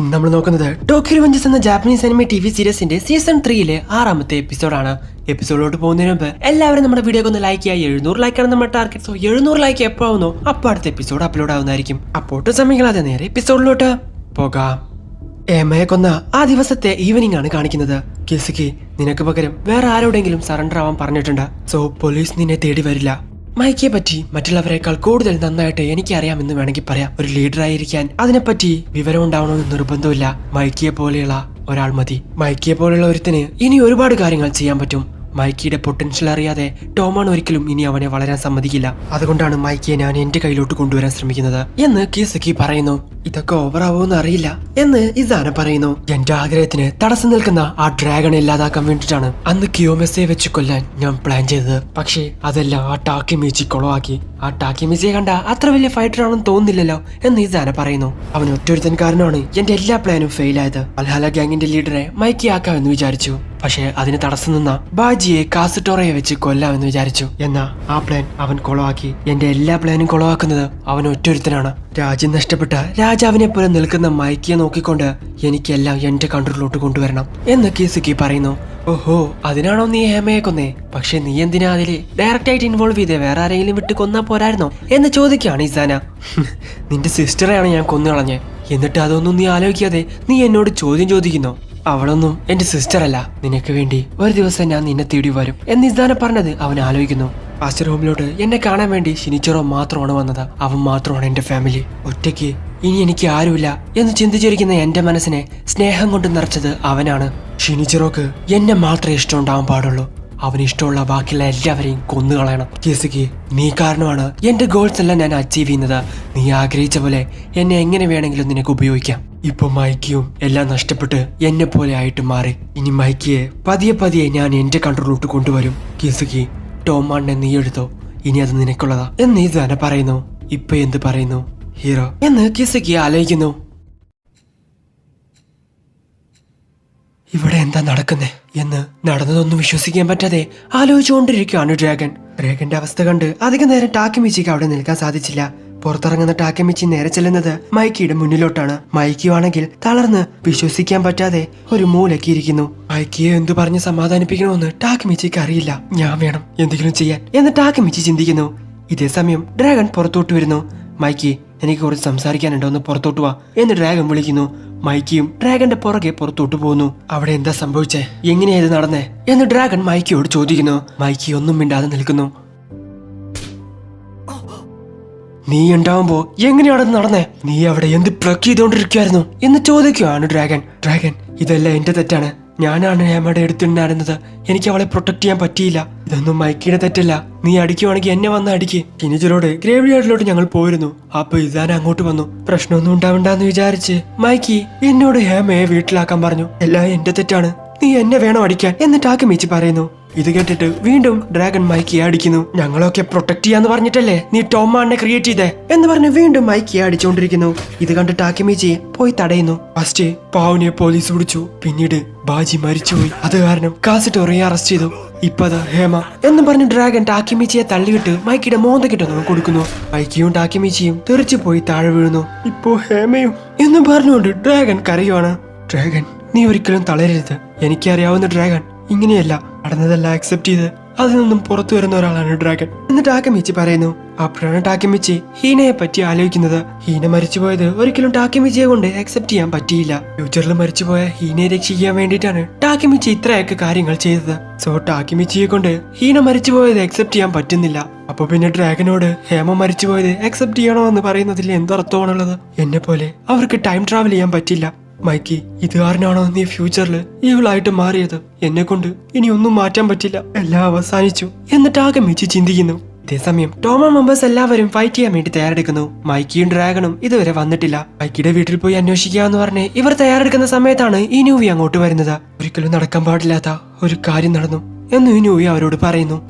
ഇന്ന് നമ്മൾ നോക്കുന്നത് ടോക്കിയോ റിവഞ്ചസ് എന്ന ജാപ്പനീസ് അനിമെ ടിവി സീരീസിന്റെ സീസൺ 3 ആറാമത്തെ എപ്പിസോഡാണ്. എപ്പിസോഡിലോട്ട് പോകുന്നതിന് മുമ്പ് എല്ലാവരും നമ്മുടെ വീഡിയോ ഒന്ന് ലൈക്ക് ചെയ്യുക. 700 ലൈക്കാണ് നമ്മുടെ ടാർഗറ്റ്. സോ 700 ലൈക്ക് എപ്പോൾ ആവുന്നോ അപ്പോൾ അടുത്ത എപ്പിസോഡ് അപ്ലോഡ് ആവുന്നതായിരിക്കും. അപ്പോട്ട് സമയങ്ങളാതെ നേരെ എപ്പിസോഡിലോട്ട് പോകാം. എമയെ കൊന്ന ആ ദിവസത്തെ ഈവനിങ് ആണ് കാണിക്കുന്നത്. കിസുക്കി, നിനക്ക് പകരം വേറെ ആരോടെങ്കിലും സറണ്ടർ ആവാൻ പറഞ്ഞിട്ടുണ്ട്. സോ പോലീസ് നിന്നെ തേടി വരില്ല. മൈക്കിയെ പറ്റി മറ്റുള്ളവരെക്കാൾ കൂടുതൽ നന്നായിട്ട് എനിക്കറിയാമെന്ന് വേണമെങ്കിൽ പറയാം. ഒരു ലീഡർ ആയിരിക്കാൻ അതിനെപ്പറ്റി വിവരം ഉണ്ടാവണമെന്ന് നിർബന്ധമില്ല. മൈക്കിയെ പോലെയുള്ള ഒരാൾ മതി. മൈക്കിയെ പോലെയുള്ള ഒരുത്തിന് ഇനി ഒരുപാട് കാര്യങ്ങൾ ചെയ്യാൻ പറ്റും. മൈക്കിയുടെ പൊട്ടൻഷ്യൽ അറിയാതെ ടോമാണ് ഒരിക്കലും ഇനി അവനെ വളരാൻ സമ്മതിക്കില്ല. അതുകൊണ്ടാണ് മൈക്കിയെ ഞാൻ എന്റെ കയ്യിലോട്ട് കൊണ്ടുവരാൻ ശ്രമിക്കുന്നത് എന്ന് കിസുക്കി പറയുന്നു. ഇതൊക്കെ ഓവറാവോന്ന് അറിയില്ല എന്ന് ഇസാന പറയുന്നു. എന്റെ ആഗ്രഹത്തിന് തടസ്സം നിൽക്കുന്ന ആ ഡ്രാഗൺ ഇല്ലാതാക്കാൻ വേണ്ടിയിട്ടാണ് അന്ന് കിയോമെസയെ വെച്ച് കൊല്ലാൻ ഞാൻ പ്ലാൻ ചെയ്തത്. പക്ഷേ അതെല്ലാം ആ ടാക്കിമീച്ചി കൊളവാക്കി. ആ ടാക്കിമീച്ചിയെ കണ്ട അത്ര വലിയ ഫൈറ്റർ ആണെന്ന് തോന്നുന്നില്ലല്ലോ എന്ന് ഇസാന പറയുന്നു. അവൻ ഒറ്റൊരുത്തൻ കാരണമാണ് എന്റെ എല്ലാ പ്ലാനും ഫെയിൽ ആയത്. അൽഹാല ഗ്യാങ്ങിന്റെ ലീഡറെ മൈക്കി ആക്കാമെന്ന് വിചാരിച്ചു. പക്ഷെ അതിന് തടസ്സം നിന്ന ബാജിയെ കാസുട്ടോറയെ വെച്ച് കൊല്ലാമെന്ന് വിചാരിച്ചു. എന്നാ ആ പ്ലാൻ അവൻ കൊളവാക്കി. എന്റെ എല്ലാ പ്ലാനും കൊളവാക്കുന്നത് അവൻ ഒറ്റൊരുത്തനാണ്. രാജ്യം നഷ്ടപ്പെട്ട രാജാവിനെ പോലെ നിൽക്കുന്ന മൈക്കിയെ നോക്കിക്കൊണ്ട് എനിക്കെല്ലാം എന്റെ കൺട്രോളിലോട്ട് കൊണ്ടുവരണം എന്ന് കിസുക്കി പറയുന്നു. ഓഹോ, അതിനാണോ നീ ഹേമയെ കൊന്നേ? പക്ഷെ നീ എന്തിനാ അതില് ഡയറക്റ്റ് ആയിട്ട് ഇൻവോൾവ് ചെയ്തേ? വേറെ ആരെങ്കിലും വിട്ട് കൊന്നാ പോരായിരുന്നോ എന്ന് ചോദിക്കുകയാണ് ഇസാന. നിന്റെ സിസ്റ്ററെയാണ് ഞാൻ കൊന്നുകളഞ്ഞേ, എന്നിട്ട് അതൊന്നും നീ ആലോചിക്കാതെ നീ എന്നോട് ചോദ്യം ചോദിക്കുന്നോ? അവളൊന്നും എന്റെ സിസ്റ്റർ അല്ല. നിനക്ക് വേണ്ടി ഒരു ദിവസം ഞാൻ നിന്നെ തേടി വരും എന്ന് ഇസാന പറഞ്ഞത് അവൻ ആലോചിക്കുന്നു. മാസ്റ്റർ റൂമിലോട്ട് എന്നെ കാണാൻ വേണ്ടി ഷിനിച്ചിറോ മാത്രമാണ് വന്നത്. അവൻ മാത്രമാണ് എന്റെ ഫാമിലി. ഒറ്റയ്ക്ക് ഇനി എനിക്ക് ആരുമില്ല എന്ന് ചിന്തിച്ചിരിക്കുന്ന എന്റെ മനസ്സിനെ സ്നേഹം കൊണ്ട് നിറച്ചത് അവനാണ്. ഷിനിച്ചിറോക്ക് എന്നെ മാത്രമേ ഇഷ്ടമുണ്ടാവാൻ പാടുള്ളൂ. അവന് ഇഷ്ടമുള്ള ബാക്കിയുള്ള എല്ലാവരെയും കൊന്നുകളയണം. കിസുക്കി, നീ കാരണമാണ് എന്റെ ഗോൾസ് എല്ലാം ഞാൻ അച്ചീവ് ചെയ്യുന്നത്. നീ ആഗ്രഹിച്ച പോലെ എന്നെ എങ്ങനെ വേണമെങ്കിലും നിനക്ക് ഉപയോഗിക്കാം. ഇപ്പൊ മൈക്കിയും എല്ലാം നഷ്ടപ്പെട്ട് എന്നെ പോലെ ആയിട്ട് മാറി. ഇനി മൈക്കിയെ പതിയെ പതിയെ ഞാൻ എന്റെ കൺട്രോളിലോട്ട് കൊണ്ടുവരും. കിസുക്കി, ടോമാണ്ണെ നീ എടുത്തോ, ഇനി അത് നിനക്കുള്ളതാ എന്ന് ഇസാന പറയുന്നു. ഇപ്പൊ എന്ത് പറയുന്നു ഹീറോ എന്ന് കിസുക്കി ആലോചിക്കുന്നു. ഇവിടെ എന്താ നടക്കുന്നേ എന്ന് നടന്നതൊന്നും വിശ്വസിക്കാൻ പറ്റാതെ ആലോചിച്ചുകൊണ്ടിരിക്കുകയാണ് ഡ്രാഗൺ. ഡ്രാഗന്റെ അവസ്ഥ കണ്ട് അധികം നേരം ടാക്കിമിച്ചിക്ക് അവിടെ നിൽക്കാൻ സാധിച്ചില്ല. പുറത്തിറങ്ങുന്ന ടാക്കിമിച്ചി നേരെ ചെല്ലുന്നത് മൈക്കിയുടെ മുന്നിലോട്ടാണ്. മൈക്കിയാണെങ്കിൽ തളർന്ന് വിശ്വസിക്കാൻ പറ്റാതെ ഒരു മൂലയ്ക്ക് ഇരിക്കുന്നു. മൈക്കിയെ എന്തു പറഞ്ഞ് സമാധാനിപ്പിക്കണമെന്ന് ടാക്കിമിച്ചിക്ക് അറിയില്ല. ഞാൻ വേണം എന്തെങ്കിലും ചെയ്യാൻ എന്ന് ടാക്കിമിച്ചി ചിന്തിക്കുന്നു. ഇതേ സമയം ഡ്രാഗൺ പുറത്തോട്ട് വരുന്നു. മൈക്കി, എനിക്ക് കുറച്ച് സംസാരിക്കാനുണ്ടോ, ഒന്ന് പുറത്തോട്ട് വാ എന്ന് ഡ്രാഗൺ വിളിക്കുന്നു. മൈക്കിയും ഡ്രാഗന്റെ പുറകെ പുറത്തോട്ട് പോകുന്നു. അവിടെ എന്താ സംഭവിച്ചേ, എങ്ങനെയാ ഇത് നടന്നേ എന്ന് ഡ്രാഗൺ മൈക്കിയോട് ചോദിക്കുന്നു. മൈക്കി ഒന്നും മിണ്ടാതെ നിൽക്കുന്നു. നീ ഉണ്ടാവുമ്പോ എങ്ങനെയാണ് നടന്നേ? നീ അവിടെ എന്ത് പ്ലക്ക് ചെയ്തോണ്ടിരിക്കുവായിരുന്നു എന്ന് ചോദിക്കുകയാണ് ഡ്രാഗൺ. ഡ്രാഗൺ, ഇതെല്ലാം എന്റെ തെറ്റാണ്. ഞാനാണ് ഹേമയുടെ അടുത്തുണ്ടായിരുന്നത്. എനിക്ക് അവളെ പ്രൊട്ടക്ട് ചെയ്യാൻ പറ്റിയില്ല. ഇതൊന്നും മൈക്കിയുടെ തെറ്റല്ല. നീ അടിക്കുവാണെങ്കിൽ എന്നെ വന്ന് അടിക്ക്. ഷിനിച്ചിറോട് ഗ്രേവ് യാർഡിലോട്ട് ഞങ്ങൾ പോയിരുന്നു. അപ്പൊ ഇസാന അങ്ങോട്ട് വന്നു. പ്രശ്നമൊന്നും ഉണ്ടാവണ്ടെന്ന് വിചാരിച്ച് മൈക്കി എന്നോട് ഹേമയെ വീട്ടിലാക്കാൻ പറഞ്ഞു. എല്ലാം എന്റെ തെറ്റാണ്. നീ എന്നെ വേണം അടിക്കാൻ എന്ന് ടാക്കിമിച്ചി പറയുന്നു. ഇത് കേട്ടിട്ട് വീണ്ടും ഡ്രാഗൺ മൈക്കിയെ അടിക്കുന്നു. ഞങ്ങളൊക്കെ പ്രൊട്ടക്ട് ചെയ്യാന്ന് പറഞ്ഞിട്ടല്ലേ നീ ടോമാണ്ണെ ക്രിയേറ്റ് ചെയ്തേ എന്ന് പറഞ്ഞ് വീണ്ടും മൈക്കിയെ അടിച്ചുകൊണ്ടിരിക്കുന്നു. ഇത് കണ്ട് ടാക്കിമിച്ചി പോയി തടയുന്നു. ഫസ്റ്റ് പാവനെ പോലീസ് പിടിച്ചു, പിന്നീട് ബാജി മരിച്ചുപോയി. അത് കാരണം കാസിറ്റോറിയെ അറസ്റ്റ് ചെയ്തു. ഇപ്പത് ഹേമ എന്ന് പറഞ്ഞ് ഡ്രാഗൺ ടാക്കിമിച്ചിയെ തള്ളിവിട്ട് മൈക്കിയുടെ മോന്തക്കിട്ടൊന്നും കൊടുക്കുന്നു. മൈക്കിയും ടാക്കിമിച്ചിയും തെറിച്ചു പോയി താഴെ വീഴുന്നു. ഇപ്പോ ഹേമയും എന്ന് പറഞ്ഞുകൊണ്ട് ഡ്രാഗൺ കരയുവാണ്. ഡ്രാഗൺ, നീ ഒരിക്കലും തളരരുത്. എനിക്കറിയാവുന്ന ഡ്രാഗൺ ഇങ്ങനെയല്ല. നടന്നതെല്ലാം അക്സെപ്റ്റ് ചെയ്ത് അതിൽ നിന്നും പുറത്തു വരുന്ന ഒരാളാണ് ഡ്രാഗൺ എന്ന് ടാക്കിമിച്ചി പറയുന്നു. അപ്പോഴാണ് ടാക്കിമിച്ചി ഹീനയെ പറ്റി ആലോചിക്കുന്നത്. ഹീന മരിച്ചുപോയത് ഒരിക്കലും ടാക്കിമിച്ചിയെ കൊണ്ട് അക്സെപ്റ്റ് ചെയ്യാൻ പറ്റിയില്ല. ഫ്യൂച്ചറിൽ മരിച്ചുപോയ ഹീനയെ രക്ഷിക്കാൻ വേണ്ടിയിട്ടാണ് ടാക്കിമിച്ചി ഇത്രയൊക്കെ കാര്യങ്ങൾ ചെയ്തത്. സോ ടാക്കിമിച്ചിയെ കൊണ്ട് ഹീന മരിച്ചുപോയത് അക്സെപ്റ്റ് ചെയ്യാൻ പറ്റുന്നില്ല. അപ്പൊ പിന്നെ ഡ്രാഗനോട് ഹേമ മരിച്ചുപോയത് അക്സെപ്റ്റ് ചെയ്യണോ എന്ന് പറയുന്നതിൽ എന്തർത്ഥമാണുള്ളത്? എന്നെ പോലെ അവർക്ക് ടൈം ട്രാവൽ ചെയ്യാൻ പറ്റില്ല. മൈക്കി, ഇത് കാരണമാണോ നീ ഫ്യൂച്ചറിൽ ഈവിളായിട്ട് മാറിയത്? എന്നെ കൊണ്ട് ഇനി ഒന്നും മാറ്റാൻ പറ്റില്ല. എല്ലാം അവസാനിച്ചു എന്ന് ടാക്കിമിച്ചി ചിന്തിക്കുന്നു. ഇതേസമയം ടോമ മെമ്പേഴ്സ് എല്ലാവരും ഫൈറ്റ് ചെയ്യാൻ വേണ്ടി തയ്യാറെടുക്കുന്നു. മൈക്കിയും ഡ്രാഗണും ഇതുവരെ വന്നിട്ടില്ല. മൈക്കിയുടെ വീട്ടിൽ പോയി അന്വേഷിക്കാന്ന് പറഞ്ഞ് ഇവർ തയ്യാറെടുക്കുന്ന സമയത്താണ് ഈ ന്യൂവി അങ്ങോട്ട് വരുന്നത്. ഒരിക്കലും നടക്കാൻ പാടില്ലാത്ത ഒരു കാര്യം നടന്നു എന്ന് ഈ ന്യൂവി അവരോട് പറയുന്നു.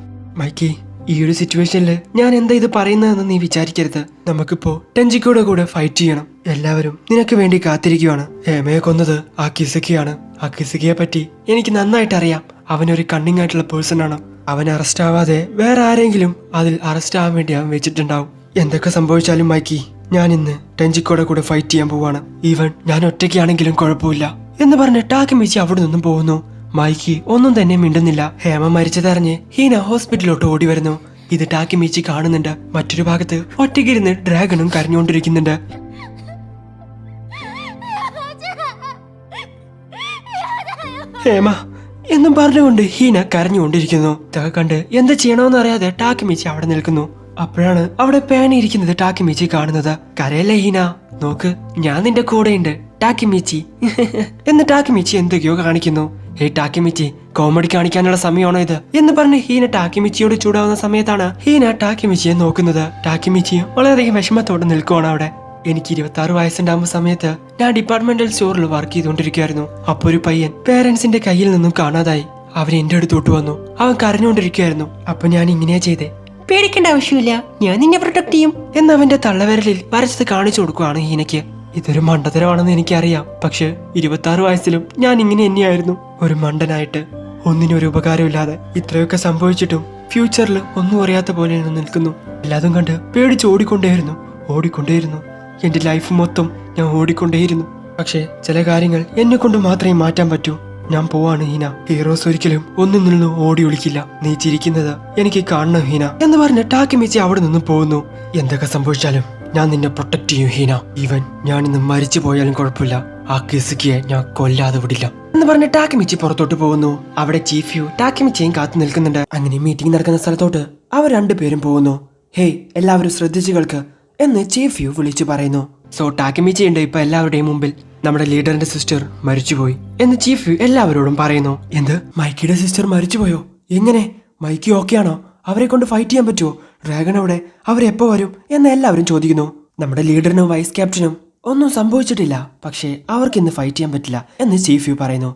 മൈക്കി, ഈ ഒരു സിറ്റുവേഷനിൽ ഞാൻ എന്താ ഇത് പറയുന്നതെന്ന് നീ വിചാരിക്കരുത്. നമുക്കിപ്പോ ടെൻജിക്കോടെ കൂടെ ഫൈറ്റ് ചെയ്യണം. എല്ലാവരും നിനക്ക് വേണ്ടി കാത്തിരിക്കുകയാണ്. ഹേമയെ കൊന്നത് ആ കിസുക്കിയാണ്. ആ കിസുക്കിയെ പറ്റി എനിക്ക് നന്നായിട്ട് അറിയാം. അവനൊരു കണ്ണിങ് ആയിട്ടുള്ള പേഴ്സൺ ആണ്. അവൻ അറസ്റ്റ് ആവാതെ വേറെ ആരെങ്കിലും അതിൽ അറസ്റ്റ് ആവാൻ വേണ്ടി അവൻ വെച്ചിട്ടുണ്ടാവും. എന്തൊക്കെ സംഭവിച്ചാലും മൈക്കി, ഞാൻ ഇന്ന് ടെഞ്ചിക്കോടെ കൂടെ ഫൈറ്റ് ചെയ്യാൻ പോവാണ്. ഈവൻ ഞാൻ ഒറ്റയ്ക്കാണെങ്കിലും കുഴപ്പമില്ല എന്ന് പറഞ്ഞ് ടാക്കിമിച്ചി അവിടെ നിന്നും പോകുന്നു. മൈക്കി ഒന്നും തന്നെ മിണ്ടുന്നില്ല. ഹേമ മരിച്ചതറിഞ്ഞ് ഹീന ഹോസ്പിറ്റലിലോട്ട് ഓടി വരുന്നു. ഇത് ടാക്കിമിച്ചി കാണുന്നുണ്ട്. മറ്റൊരു ഭാഗത്ത് ഒറ്റയ്ക്കിരുന്ന് ഡ്രാഗണും കരഞ്ഞുകൊണ്ടിരിക്കുന്നുണ്ട്. ഹേമ എന്നും പറഞ്ഞുകൊണ്ട് ഹീന കരഞ്ഞുകൊണ്ടിരിക്കുന്നു. ഇതൊക്കെ കണ്ട് എന്ത് ചെയ്യണമെന്ന് അറിയാതെ ടാക്കിമിച്ചി അവിടെ നിൽക്കുന്നു. അപ്പോഴാണ് അവിടെ പേണിയിരിക്കുന്നത് ടാക്കിമിച്ചി കാണുന്നത്. കരയല്ലേ ഹീന, നോക്ക് ഞാൻ നിന്റെ കൂടെയുണ്ട് ടാക്കിമിച്ചി എന്ന് ടാക്കിമിച്ചി എന്തൊക്കെയോ കാണിക്കുന്നു. ഹേയ് ടാക്കിമിച്ചി, കോമഡി കാണിക്കാനുള്ള സമയമാണോ ഇത് എന്ന് പറഞ്ഞ് ഹീന ടാക്കിമിച്ചിയോട് ചൂടാവുന്ന സമയത്താണ് ഹീന ടാക്കിമിച്ചിയെ നോക്കുന്നത്. ടാക്കിമിച്ചി വളരെയധികം വിഷമത്തോടെ നിൽക്കുവാണ് അവിടെ. എനിക്ക് 26 വയസ്സുണ്ടാകുന്ന സമയത്ത് ഞാൻ ഡിപ്പാർട്ട്മെന്റൽ സ്റ്റോറിൽ വർക്ക് ചെയ്തുകൊണ്ടിരിക്കുകയായിരുന്നു. അപ്പൊ ഒരു പയ്യൻ പേരൻസിന്റെ കയ്യിൽ നിന്നും കാണാതായി. അവൻ എന്റെ അടുത്തോട്ട് വന്നു. അവൻ കരഞ്ഞുകൊണ്ടിരിക്കുകയായിരുന്നു. അപ്പൊ ഞാൻ ഇങ്ങനെയാ ചെയ്തേ. പേടിക്കേണ്ട ആവശ്യമില്ല, ഞാൻ നിന്നെ പ്രൊട്ടക്ട് ചെയ്യും എന്ന് അവന്റെ തള്ളവിരലിൽ വരച്ചത് കാണിച്ചു കൊടുക്കുകയാണ് ഹീനയ്ക്ക്. ഇതൊരു മണ്ടത്തരമാണെന്ന് എനിക്കറിയാം, പക്ഷെ 26 വയസ്സിലും ഞാൻ ഇങ്ങനെ തന്നെയായിരുന്നു, ഒരു മണ്ടനായിട്ട് ഒന്നിനും ഒരു ഉപകാരമില്ലാതെ. ഇത്രയൊക്കെ സംഭവിച്ചിട്ടും ഫ്യൂച്ചറിൽ ഒന്നും അറിയാത്ത പോലെ നിൽക്കുന്നു. എല്ലാതും കണ്ട് പേടിച്ച് ഓടിക്കൊണ്ടേയിരുന്നു. എന്റെ ലൈഫ് മൊത്തം ഞാൻ ഓടിക്കൊണ്ടേയിരുന്നു. പക്ഷെ ചില കാര്യങ്ങൾ എന്നെ കൊണ്ട് മാത്രമേ മാറ്റാൻ പറ്റൂ. ഞാൻ പോവാണ് ഹീന. ഹീറോസ് ഒരിക്കലും ഒന്നിൽ നിന്നും ഓടി ഒളിക്കില്ല. നീ ചിരിക്കുന്നത് എനിക്ക് കാണണം ഹീന എന്ന് പറഞ്ഞ് ടാക്കിമിച്ചി അവിടെ നിന്നും പോകുന്നു. എന്തൊക്കെ സംഭവിച്ചാലും ഞാൻ നിന്നെ പ്രൊട്ടക്ട് ചെയ്യും ഹീന. ഈവൻ ഞാൻ ഇന്ന് മരിച്ചു പോയാലും കുഴപ്പമില്ല, ആ കിസുക്കിയെ ഞാൻ കൊല്ലാതെ വിടില്ല എന്ന് പറഞ്ഞ് ടാക്കിമിച്ചി പുറത്തോട്ട് പോകുന്നു. അവിടെ ചീഫ് യു ടാക്കിമിച്ചിയും കാത്തു നിൽക്കുന്നുണ്ട്. അങ്ങനെ മീറ്റിംഗ് നടക്കുന്ന സ്ഥലത്തോട്ട് അവർ രണ്ടുപേരും പോകുന്നു. ഹേയ് എല്ലാവരും ശ്രദ്ധിച്ചു കേൾക്ക് എന്ന് ചീഫ് യു വിളിച്ചു പറയുന്നു. സോ ടാക്കിമിച്ചി ഉണ്ട് ഇപ്പൊ എല്ലാവരുടെയും മുമ്പിൽ. നമ്മുടെ ലീഡറിന്റെ സിസ്റ്റർ മരിച്ചുപോയി എന്ന് ചീഫ് യു എല്ലാവരോടും പറയുന്നു. എന്ത്, മൈക്കിയുടെ സിസ്റ്റർ മരിച്ചുപോയോ? എങ്ങനെ? മൈക്കി ഓക്കെ ആണോ? അവരെ കൊണ്ട് ഫൈറ്റ് ചെയ്യാൻ പറ്റുമോ? ഡ്രാഗൺ അവിടെ, അവരെപ്പോ വരും എന്ന് എല്ലാവരും ചോദിക്കുന്നു. നമ്മുടെ ലീഡറിനും വൈസ് ക്യാപ്റ്റനും ഒന്നും സംഭവിച്ചിട്ടില്ല, പക്ഷേ അവർക്ക് ഇന്ന് ഫൈറ്റ് ചെയ്യാൻ പറ്റില്ല എന്ന് ചീഫ് യു പറയുന്നു.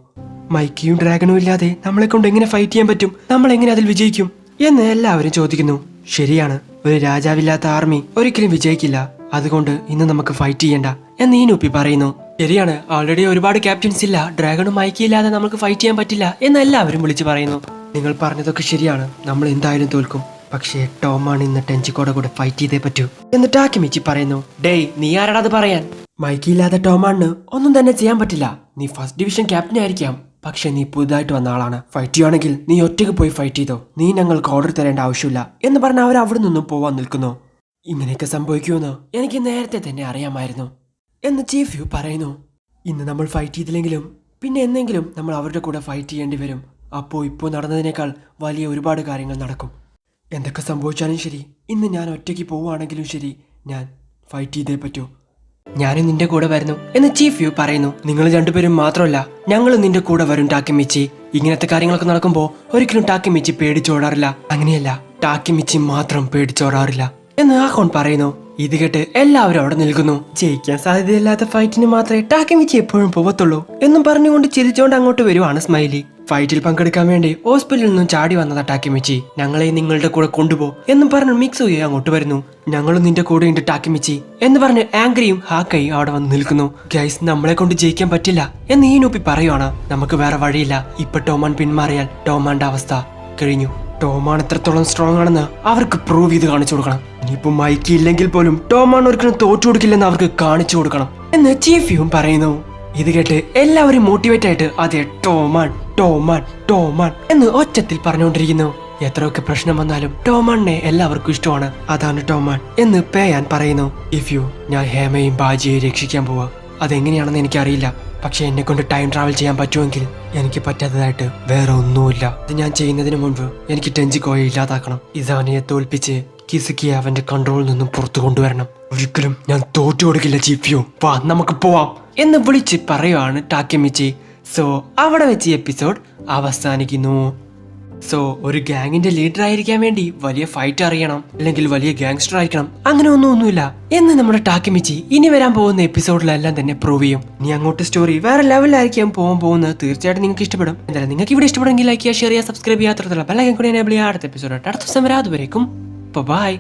മൈക്കിയും ഡ്രാഗണും ഇല്ലാതെ നമ്മളെ കൊണ്ട് എങ്ങനെ ഫൈറ്റ് ചെയ്യാൻ പറ്റും? നമ്മൾ എങ്ങനെ അതിൽ വിജയിക്കും എന്ന് എല്ലാവരും ചോദിക്കുന്നു. ശരിയാണ്, ഒരു രാജാവില്ലാത്ത ആർമി ഒരിക്കലും വിജയിക്കില്ല. അതുകൊണ്ട് ഇന്ന് നമുക്ക് ഫൈറ്റ് ചെയ്യണ്ട എന്ന് ഈ നൂപ്പി പറയുന്നു. ശരിയാണ്, ഓൾറെഡി ഒരുപാട് ക്യാപ്റ്റൻസ് ഇല്ല, ഡ്രാഗണും മൈക്കി ഇല്ലാതെ നമുക്ക് ഫൈറ്റ് ചെയ്യാൻ പറ്റില്ല എന്ന് എല്ലാവരും വിളിച്ചു പറയുന്നു. നിങ്ങൾ പറഞ്ഞതൊക്കെ ശരിയാണ്, നമ്മൾ എന്തായാലും തോൽക്കും. പക്ഷേ ടോമാണ് ഇന്ന് ടെഞ്ചിക്കോടെ കൂടെ ഫൈറ്റ് ചെയ്തേ പറ്റൂ എന്ന് ടാക്കിമിച്ചി പറയുന്നു. ഡേയ്, നീ ആരാടാ അത് പറയാൻ? മൈക്കി ഇല്ലാതെ ടോമാണിന് ഒന്നും തന്നെ ചെയ്യാൻ പറ്റില്ല. നീ ഫസ്റ്റ് ഡിവിഷൻ ക്യാപ്റ്റൻ ആയിരിക്കാം, പക്ഷെ നീ പുതുതായിട്ട് വന്ന ആളാണ്. ഫൈറ്റ് ചെയ്യുകയാണെങ്കിൽ നീ ഒറ്റയ്ക്ക് പോയി ഫൈറ്റ് ചെയ്തോ, നീ ഞങ്ങൾക്ക് ഓർഡർ തരേണ്ട ആവശ്യമില്ല എന്ന് പറഞ്ഞ് അവർ അവിടെ നിന്നും പോവാൻ നിൽക്കുന്നു. ഇങ്ങനെയൊക്കെ സംഭവിക്കുമെന്ന് എനിക്ക് നേരത്തെ തന്നെ അറിയാമായിരുന്നു എന്ന് ചീഫ് യു പറയുന്നു. ഇന്ന് നമ്മൾ ഫൈറ്റ് ചെയ്തില്ലെങ്കിലും പിന്നെ എന്നെങ്കിലും നമ്മൾ അവരുടെ കൂടെ ഫൈറ്റ് ചെയ്യേണ്ടി വരും. അപ്പോൾ ഇപ്പോൾ നടന്നതിനേക്കാൾ വലിയ ഒരുപാട് കാര്യങ്ങൾ നടക്കും. എന്തൊക്കെ സംഭവിച്ചാലും ശരി, ഇന്ന് ഞാൻ ഒറ്റയ്ക്ക് പോവുകയാണെങ്കിലും ശരി, ഞാൻ ഫൈറ്റ് ചെയ്തേ പറ്റൂ. ഞാനും നിന്റെ കൂടെ വരുന്നു എന്ന് ചീഫ് യു പറയുന്നു. നിങ്ങൾ രണ്ടുപേരും മാത്രമല്ല, ഞങ്ങളും നിന്റെ കൂടെ വരും ടാക്കിമിച്ചി. ഇങ്ങനത്തെ കാര്യങ്ങളൊക്കെ നടക്കുമ്പോൾ ഒരിക്കലും ടാക്കിമിച്ചി പേടിച്ചോടാറില്ല. അങ്ങനെയല്ല, ടാക്കിമിച്ചി മാത്രം പേടിച്ചോടാറില്ല എന്ന് ആഹോൺ പറയുന്നു. ഇത് കേട്ട് എല്ലാവരും അവിടെ നിൽക്കുന്നു. ജയിക്കാൻ സാധ്യതയില്ലാത്ത ഫൈറ്റിന് മാത്രമേ ടാക്കിമിച്ചി എപ്പോഴും പോവത്തുള്ളൂ എന്നും പറഞ്ഞുകൊണ്ട് ചിരിച്ചുകൊണ്ട് അങ്ങോട്ട് വരുവാണ് സ്മൈലി. ഫൈറ്റിൽ പങ്കെടുക്കാൻ വേണ്ടി ഹോസ്പിറ്റലിൽ നിന്നും ചാടി വന്നതാ ടാക്കിമിച്ചി. ഞങ്ങളെ നിങ്ങളുടെ കൂടെ കൊണ്ടുപോ എന്നും പറഞ്ഞ് മിക്സുയെ അങ്ങോട്ട് വരുന്നു. ഞങ്ങളും നിന്റെ കൂടെ ഉണ്ട് ടാക്കിമിച്ചി എന്ന് പറഞ്ഞ് ആംഗ്രിയും ഹാക്കയും അവിടെ വന്ന് നിൽക്കുന്നു. ഗൈസ്, നമ്മളെ കൊണ്ട് ജയിക്കാൻ പറ്റില്ല എന്ന് ഈ നൂപ്പി പറയുവാണ്. നമുക്ക് വേറെ വഴിയില്ല. ഇപ്പൊ ടോമാൻ പിന്മാറിയാൽ ടോമാന്റെ അവസ്ഥ കഴിഞ്ഞു. ടോമാൻ എത്രത്തോളം സ്ട്രോങ് ആണെന്ന് അവർക്ക് പ്രൂവ് ചെയ്ത് കാണിച്ചു കൊടുക്കണം. ഇനിയിപ്പോ മൈക്കി ഇല്ലെങ്കിൽ പോലും ടോമാൻ ഒരിക്കലും തോറ്റു കൊടുക്കില്ലെന്ന് അവർക്ക് കാണിച്ചു കൊടുക്കണം എന്ന് ചീഫ് യും പറയുന്നു. ഇത് കേട്ട് എല്ലാവരും മോട്ടിവേറ്റ് ആയിട്ട് അതെ ടോമാൻ ടോമാൻ ടോമാൻ എന്ന് ഒച്ചത്തിൽ പറഞ്ഞുകൊണ്ടിരിക്കുന്നു. എത്രയൊക്കെ പ്രശ്നം വന്നാലും ടോമാനെ എല്ലാവർക്കും ഇഷ്ടമാണ്. അതാണ് ടോമാൻ എന്ന് പേയാൻ പറയുന്നു. ഞാൻ ഹേമയും ബാജിയെയും രക്ഷിക്കാൻ പോവാ. അതെങ്ങനെയാണെന്ന് എനിക്കറിയില്ല, പക്ഷെ എന്നെ കൊണ്ട് ടൈം ട്രാവൽ ചെയ്യാൻ പറ്റുമെങ്കിൽ എനിക്ക് പറ്റാത്തതായിട്ട് വേറെ ഒന്നുമില്ല. ഇത് ഞാൻ ചെയ്യുന്നതിന് മുൻപ് എനിക്ക് ടെഞ്ചിക്കോയെ ഇല്ലാതാക്കണം. ഇസാനയെ തോൽപ്പിച്ച് കിസുക്കിയെ അവന്റെ കൺട്രോളിൽ നിന്നും പുറത്തു കൊണ്ടുവരണം. ഒരിക്കലും ഞാൻ തോറ്റു കൊടുക്കില്ല ചീഫ്. വാ നമുക്ക് പോവാം എന്ന് വിളിച്ച് പറയുവാണ് ടാക്കിമിച്ചി. സോ അവിടെ വെച്ച് എപ്പിസോഡ് അവസാനിക്കുന്നു. സോ ഒരു ഗാങ്ങിന്റെ ലീഡർ ആയിരിക്കാൻ വേണ്ടി വലിയ ഫൈറ്റ് അറിയണം, അല്ലെങ്കിൽ വലിയ ഗാങ്സ്റ്റർ ആയിരിക്കണം, അങ്ങനെ ഒന്നുമില്ല എന്ന് നമ്മുടെ ടാക്കിമിച്ചി ഇനി വരാൻ പോകുന്ന എപ്പിസോഡിലെല്ലാം തന്നെ പ്രൂവ് ചെയ്യും. ഇനി അങ്ങോട്ട് സ്റ്റോറി വേറെ ലെവലിലായിരിക്കും പോകുന്നത്. തീർച്ചയായിട്ടും നിങ്ങൾക്ക് ഇഷ്ടപ്പെടും. എന്തായാലും നിങ്ങൾക്ക് ഇവിടെ ഇഷ്ടപ്പെടുമെങ്കിൽ ലൈക്ക് ചെയ്യുക, ഷെയർ ചെയ്യുക, സബ്സ്ക്രൈബ് ചെയ്യാത്ത ബെൽ ഐക്കൺ കൂടി എനേബിൾ ചെയ്യുക. അടുത്ത എപ്പിസോഡ് അടുത്ത ദിവസം വരാം. അതുവരേക്കും ബൈ.